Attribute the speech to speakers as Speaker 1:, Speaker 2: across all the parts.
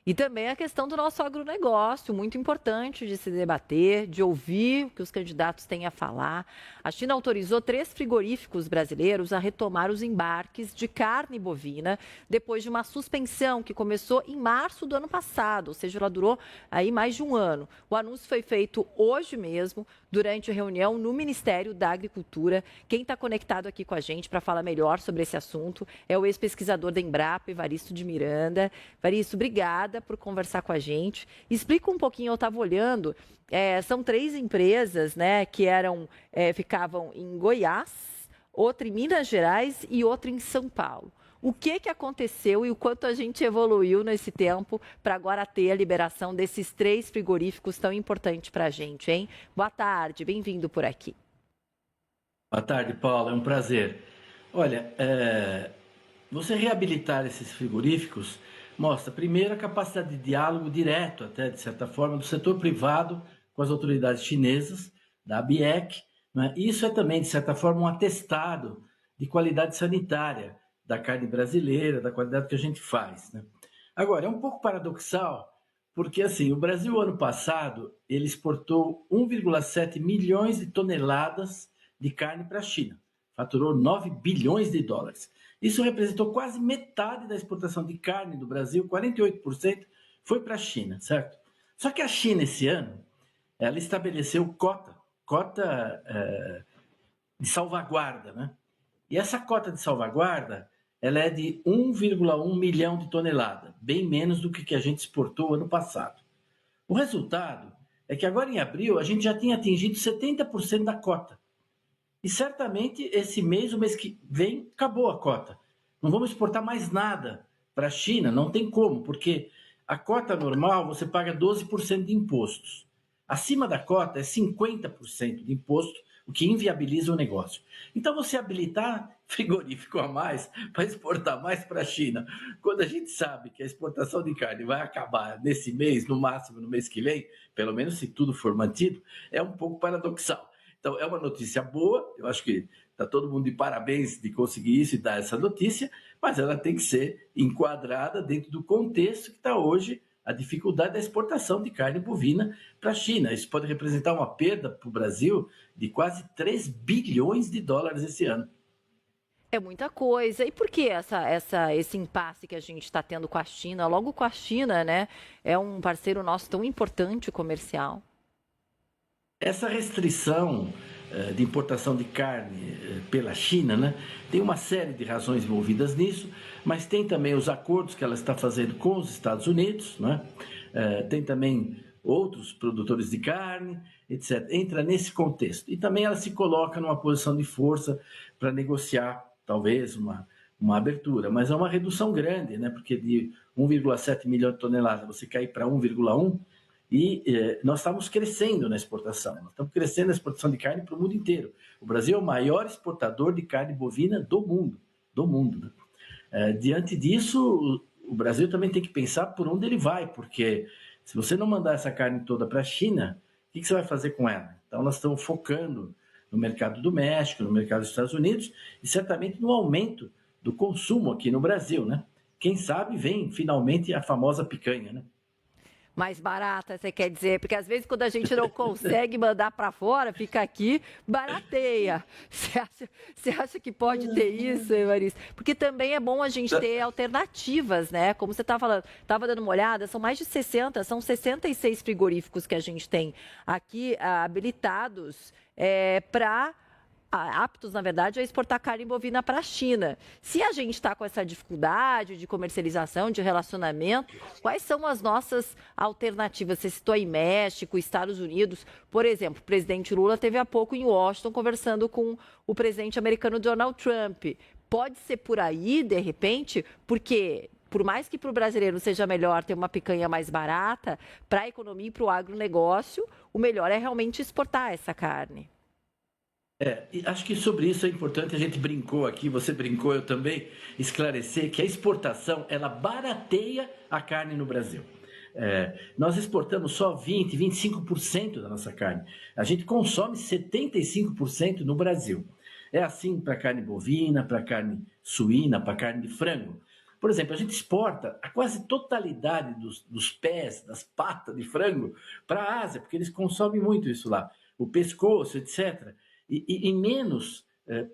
Speaker 1: E também a questão do nosso agronegócio, muito importante de se debater, de ouvir o que os candidatos têm a falar. A China autorizou 3 frigoríficos brasileiros a retomar os embarques de carne bovina depois de uma suspensão que começou em março do ano passado, ou seja, ela durou aí mais de um ano. O anúncio foi feito hoje mesmo, durante a reunião no Ministério da Agricultura. Quem está conectado aqui com a gente para falar melhor sobre esse assunto é o ex-pesquisador da Embrapa, Evaristo de Miranda. Evaristo, obrigada por conversar com a gente. Explica um pouquinho, eu estava olhando, são 3 empresas, né, que ficavam em Goiás, outra em Minas Gerais e outra em São Paulo. O que aconteceu e o quanto a gente evoluiu nesse tempo para agora ter a liberação desses 3 frigoríficos tão importantes para a gente, hein? Boa tarde, bem-vindo por aqui.
Speaker 2: Boa tarde, Paulo, é um prazer. Olha, você reabilitar esses frigoríficos mostra, primeiro, a capacidade de diálogo direto, até de certa forma, do setor privado com as autoridades chinesas, da ABIEC, né? Isso é também, de certa forma, um atestado de qualidade sanitária da carne brasileira, da qualidade que a gente faz, né? Agora, é um pouco paradoxal, porque assim, o Brasil, ano passado, ele exportou 1,7 milhões de toneladas de carne para a China, faturou 9 bilhões de dólares. Isso representou quase metade da exportação de carne do Brasil, 48% foi para a China, certo? Só que a China, esse ano, ela estabeleceu cota de salvaguarda, né? E essa cota de salvaguarda, ela é de 1,1 milhão de toneladas, bem menos do que a gente exportou ano passado. O resultado é que agora em abril a gente já tinha atingido 70% da cota. E certamente esse mês, o mês que vem, acabou a cota. Não vamos exportar mais nada para a China, não tem como, porque a cota normal você paga 12% de impostos. Acima da cota é 50% de imposto, o que inviabiliza o negócio. Então você habilitar frigorífico a mais para exportar mais para a China, quando a gente sabe que a exportação de carne vai acabar nesse mês, no máximo no mês que vem, pelo menos se tudo for mantido, é um pouco paradoxal. Então, é uma notícia boa, eu acho que está todo mundo de parabéns de conseguir isso e dar essa notícia, mas ela tem que ser enquadrada dentro do contexto que está hoje a dificuldade da exportação de carne bovina para a China. Isso pode representar uma perda para o Brasil de quase 3 bilhões de dólares esse ano.
Speaker 1: É muita coisa. E por que esse impasse que a gente está tendo com a China? Logo com a China, né? É um parceiro nosso tão importante comercial.
Speaker 2: Essa restrição de importação de carne pela China, né, tem uma série de razões envolvidas nisso, mas tem também os acordos que ela está fazendo com os Estados Unidos, né, tem também outros produtores de carne, etc. Entra nesse contexto. E também ela se coloca numa posição de força para negociar, talvez, uma abertura, mas é uma redução grande, né, porque de 1,7 milhão de toneladas você cair para 1,1, e nós estamos crescendo na exportação, nós estamos crescendo na exportação de carne para o mundo inteiro. O Brasil é o maior exportador de carne bovina do mundo, né? Diante disso, o Brasil também tem que pensar por onde ele vai, porque se você não mandar essa carne toda para a China, o que você vai fazer com ela? Então nós estamos focando no mercado do México, no mercado dos Estados Unidos e certamente no aumento do consumo aqui no Brasil, né? Quem sabe vem finalmente a famosa picanha, né?
Speaker 1: Mais barata, você quer dizer? Porque às vezes quando a gente não consegue mandar para fora, fica aqui, barateia. Você acha que pode ter isso, Evaristo? Porque também é bom a gente ter alternativas, né? Como você estava falando, estava dando uma olhada, são mais de 60, são 66 frigoríficos que a gente tem aqui habilitados para aptos, na verdade, a exportar carne bovina para a China. Se a gente está com essa dificuldade de comercialização, de relacionamento, quais são as nossas alternativas? Você citou aí México, Estados Unidos. Por exemplo, o presidente Lula esteve há pouco em Washington conversando com o presidente americano Donald Trump. Pode ser por aí, de repente, porque por mais que para o brasileiro seja melhor ter uma picanha mais barata, para a economia e para o agronegócio, o melhor é realmente exportar essa carne.
Speaker 2: E acho que sobre isso é importante, a gente brincou aqui, você brincou, eu também, esclarecer que a exportação, ela barateia a carne no Brasil. Nós exportamos só 20, 25% da nossa carne. A gente consome 75% no Brasil. É assim para carne bovina, para carne suína, para carne de frango. Por exemplo, a gente exporta a quase totalidade dos pés, das patas de frango para a Ásia, porque eles consomem muito isso lá, o pescoço, etc. E menos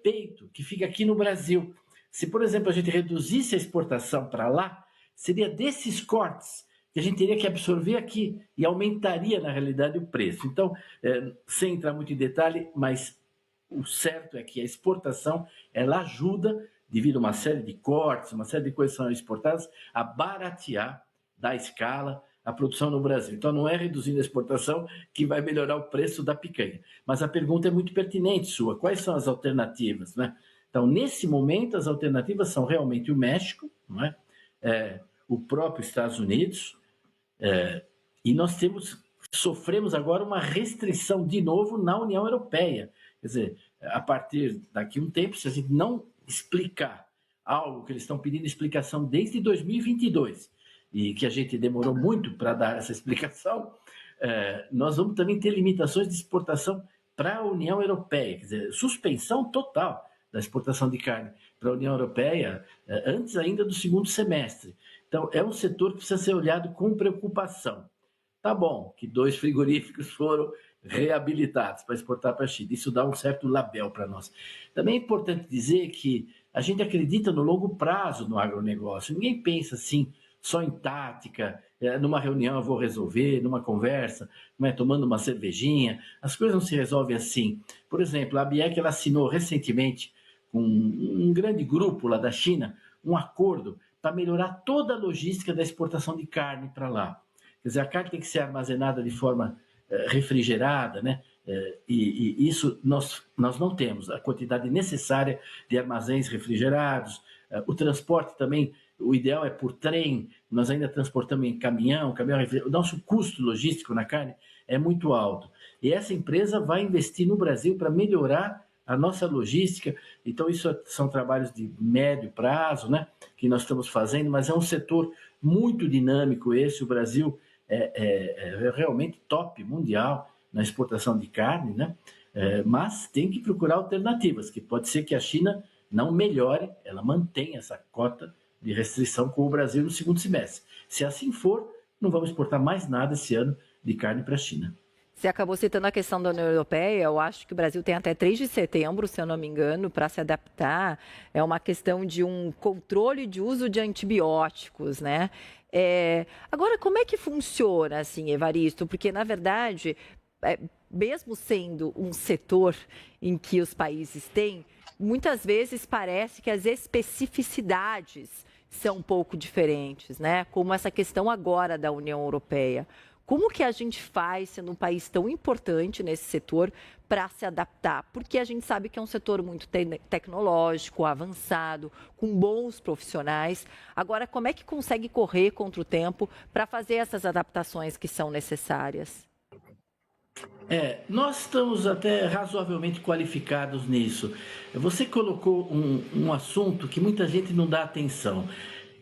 Speaker 2: peito, que fica aqui no Brasil. Se, por exemplo, a gente reduzisse a exportação para lá, seria desses cortes que a gente teria que absorver aqui e aumentaria, na realidade, o preço. Então, sem entrar muito em detalhe, mas o certo é que a exportação, ela ajuda, devido a uma série de cortes, uma série de coisas que são exportadas, a baratear da escala a produção no Brasil. Então, não é reduzindo a exportação que vai melhorar o preço da picanha. Mas a pergunta é muito pertinente sua. Quais são as alternativas, né? Então, nesse momento, as alternativas são realmente o México, não é? O próprio Estados Unidos, e nós sofremos agora uma restrição de novo na União Europeia. Quer dizer, a partir daqui a um tempo, se a gente não explicar algo que eles estão pedindo explicação desde 2022, e que a gente demorou muito para dar essa explicação, nós vamos também ter limitações de exportação para a União Europeia, quer dizer, suspensão total da exportação de carne para a União Europeia, antes ainda do segundo semestre. Então, é um setor que precisa ser olhado com preocupação. Tá bom que 2 frigoríficos foram reabilitados para exportar para a China. Isso dá um certo label para nós. Também é importante dizer que a gente acredita no longo prazo no agronegócio. Ninguém pensa assim, só em tática, numa reunião eu vou resolver, numa conversa, tomando uma cervejinha. As coisas não se resolvem assim. Por exemplo, a ABIEC ela assinou recentemente com um grande grupo lá da China um acordo para melhorar toda a logística da exportação de carne para lá. Quer dizer, a carne tem que ser armazenada de forma refrigerada, né? E isso nós não temos a quantidade necessária de armazéns refrigerados. O transporte também, o ideal é por trem, nós ainda transportamos em caminhão refrigerado. O nosso custo logístico na carne é muito alto. E essa empresa vai investir no Brasil para melhorar a nossa logística. Então, isso são trabalhos de médio prazo, né, que nós estamos fazendo, mas é um setor muito dinâmico esse. O Brasil é realmente top mundial na exportação de carne, né? Mas tem que procurar alternativas, que pode ser que a China não melhore, ela mantenha essa cota de restrição com o Brasil no segundo semestre. Se assim for, não vamos exportar mais nada esse ano de carne para a China.
Speaker 1: Você acabou citando a questão da União Europeia. Eu acho que o Brasil tem até 3 de setembro, se eu não me engano, para se adaptar. É uma questão de um controle de uso de antibióticos, né? Agora, como é que funciona, assim, Evaristo? Porque, na verdade, mesmo sendo um setor em que os países têm, muitas vezes parece que as especificidades são um pouco diferentes, né? Como essa questão agora da União Europeia. Como que a gente faz, sendo um país tão importante nesse setor, para se adaptar? Porque a gente sabe que é um setor muito tecnológico, avançado, com bons profissionais. Agora, como é que consegue correr contra o tempo para fazer essas adaptações que são necessárias?
Speaker 2: Nós estamos até razoavelmente qualificados nisso. Você colocou um assunto que muita gente não dá atenção.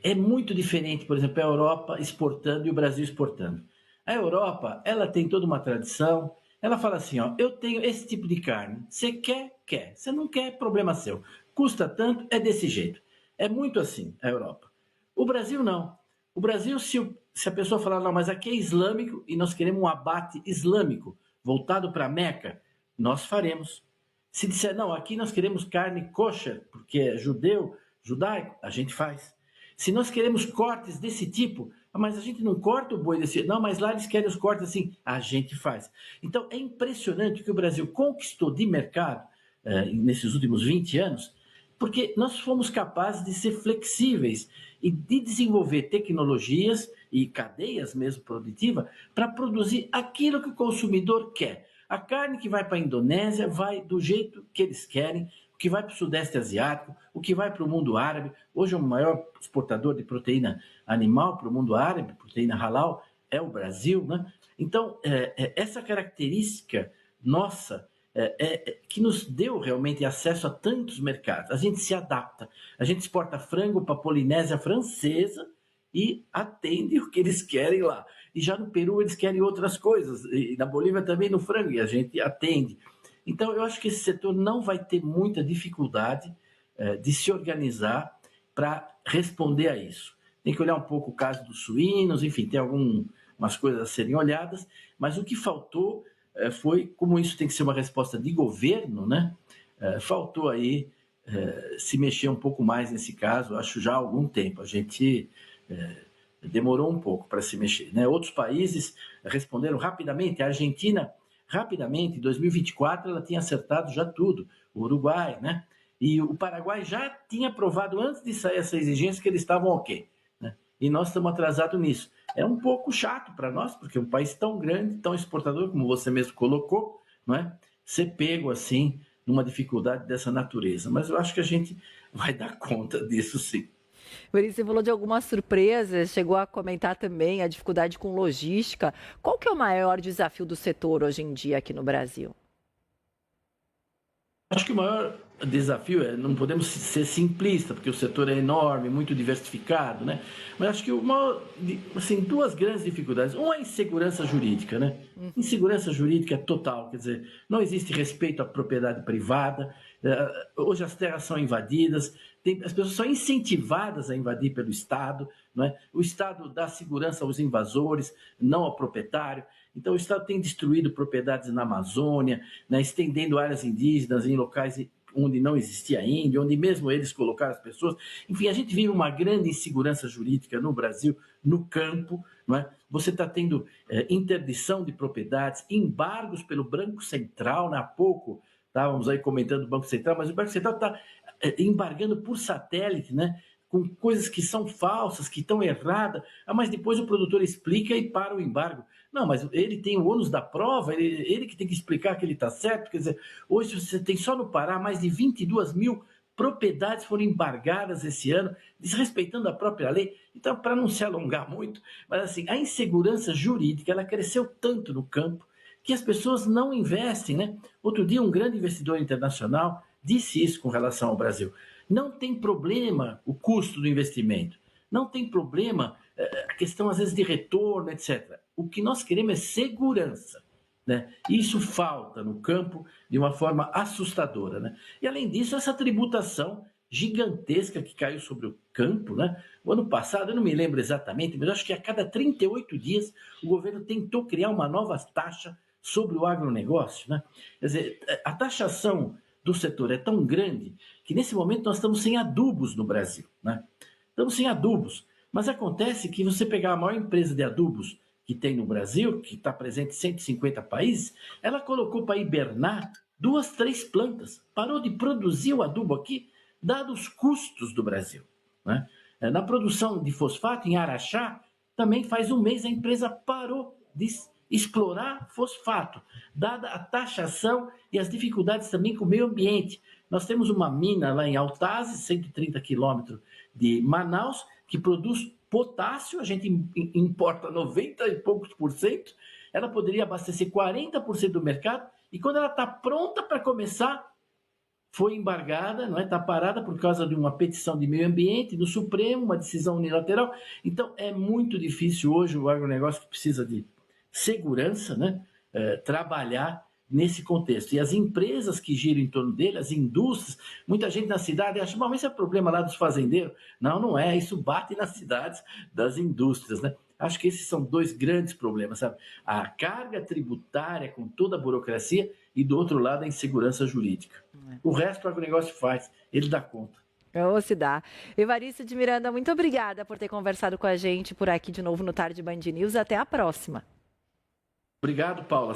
Speaker 2: É muito diferente, por exemplo, a Europa exportando e o Brasil exportando. A Europa, ela tem toda uma tradição, ela fala assim, ó, eu tenho esse tipo de carne, você quer? Quer. Você não quer, problema seu. Custa tanto, é desse jeito. É muito assim, a Europa. O Brasil não. O Brasil, se a pessoa falar, não, mas aqui é islâmico e nós queremos um abate islâmico, voltado para Meca, nós faremos. Se disser, não, aqui nós queremos carne kosher, porque é judaico, a gente faz. Se nós queremos cortes desse tipo, mas a gente não corta o boi desse jeito. Não, mas lá eles querem os cortes assim, a gente faz. Então, é impressionante o que o Brasil conquistou de mercado nesses últimos 20 anos, porque nós fomos capazes de ser flexíveis e de desenvolver tecnologias e cadeias mesmo produtivas para produzir aquilo que o consumidor quer. A carne que vai para a Indonésia vai do jeito que eles querem, o que vai para o Sudeste Asiático, o que vai para o mundo árabe. Hoje é o maior exportador de proteína animal para o mundo árabe, proteína halal, é o Brasil, né? Então, essa característica nossa que nos deu realmente acesso a tantos mercados. A gente se adapta. A gente exporta frango para a Polinésia Francesa e atende o que eles querem lá. E já no Peru eles querem outras coisas. E na Bolívia também no frango, e a gente atende. Então, eu acho que esse setor não vai ter muita dificuldade de se organizar para responder a isso. Tem que olhar um pouco o caso dos suínos, enfim, tem algumas coisas a serem olhadas, mas o que faltou foi, como isso tem que ser uma resposta de governo, né? Faltou aí se mexer um pouco mais nesse caso, acho já há algum tempo. A gente demorou um pouco para se mexer, né? Outros países responderam rapidamente. A Argentina, rapidamente, em 2024, ela tinha acertado já tudo. O Uruguai, né? E o Paraguai já tinha aprovado antes de sair essa exigência que eles estavam ok, né? E nós estamos atrasados nisso. É um pouco chato para nós, porque é um país tão grande, tão exportador, como você mesmo colocou, não é? Ser pego assim numa dificuldade dessa natureza. Mas eu acho que a gente vai dar conta disso, sim.
Speaker 1: Você falou de algumas surpresas, chegou a comentar também a dificuldade com logística. Qual que é o maior desafio do setor hoje em dia aqui no Brasil?
Speaker 2: Acho que o maior desafio não podemos ser simplista, porque o setor é enorme, muito diversificado, né? Mas acho que assim, duas grandes dificuldades. Uma é a insegurança jurídica, né? Insegurança jurídica total, quer dizer, não existe respeito à propriedade privada, hoje as terras são invadidas, as pessoas são incentivadas a invadir pelo Estado, não é? O Estado dá segurança aos invasores, não ao proprietário. Então, o Estado tem destruído propriedades na Amazônia, né, estendendo áreas indígenas em locais onde não existia índio, onde mesmo eles colocaram as pessoas. Enfim, a gente vive uma grande insegurança jurídica no Brasil, no campo. Não é? Você está tendo interdição de propriedades, embargos pelo Banco Central, né? Há pouco estávamos aí comentando o Banco Central, mas o Banco Central está embargando por satélite, né? Com coisas que são falsas, que estão erradas, mas depois o produtor explica e para o embargo. Não, mas ele tem o ônus da prova, ele que tem que explicar que ele está certo. Quer dizer, hoje você tem só no Pará mais de 22 mil propriedades foram embargadas esse ano, desrespeitando a própria lei. Então, para não se alongar muito, mas assim, a insegurança jurídica, ela cresceu tanto no campo que as pessoas não investem, né? Outro dia, um grande investidor internacional disse isso com relação ao Brasil. Não tem problema o custo do investimento, não tem problema a questão, às vezes, de retorno, etc. O que nós queremos é segurança, né? E isso falta no campo de uma forma assustadora, né? E, além disso, essa tributação gigantesca que caiu sobre o campo, né? O ano passado, eu não me lembro exatamente, mas acho que a cada 38 dias o governo tentou criar uma nova taxa sobre o agronegócio, né? Quer dizer, a taxação do setor é tão grande que, nesse momento, nós estamos sem adubos no Brasil, né? Estamos sem adubos. Mas acontece que você pegar a maior empresa de adubos que tem no Brasil, que está presente em 150 países, ela colocou para hibernar 2, 3 plantas. Parou de produzir o adubo aqui, dados os custos do Brasil, né? Na produção de fosfato, em Araxá, também faz um mês a empresa parou de explorar fosfato, dada a taxação e as dificuldades também com o meio ambiente. Nós temos uma mina lá em Altazes, 130 quilômetros de Manaus, que produz potássio, a gente importa 90 e poucos por cento, ela poderia abastecer 40% do mercado, e quando ela está pronta para começar, foi embargada, não é? Está parada por causa de uma petição de meio ambiente do Supremo, uma decisão unilateral. Então, é muito difícil hoje o agronegócio, que precisa de segurança, né? Trabalhar nesse contexto. E as empresas que giram em torno dele, as indústrias, muita gente na cidade acha, mas esse é o problema lá dos fazendeiros. Não, não é, isso bate nas cidades das indústrias, né? Acho que esses são dois grandes problemas, sabe? A carga tributária com toda a burocracia e, do outro lado, a insegurança jurídica. O resto o agronegócio faz, ele dá conta.
Speaker 1: Ou se dá. Evaristo de Miranda, muito obrigada por ter conversado com a gente por aqui de novo no Tarde Band News. Até a próxima.
Speaker 2: Obrigado, Paula.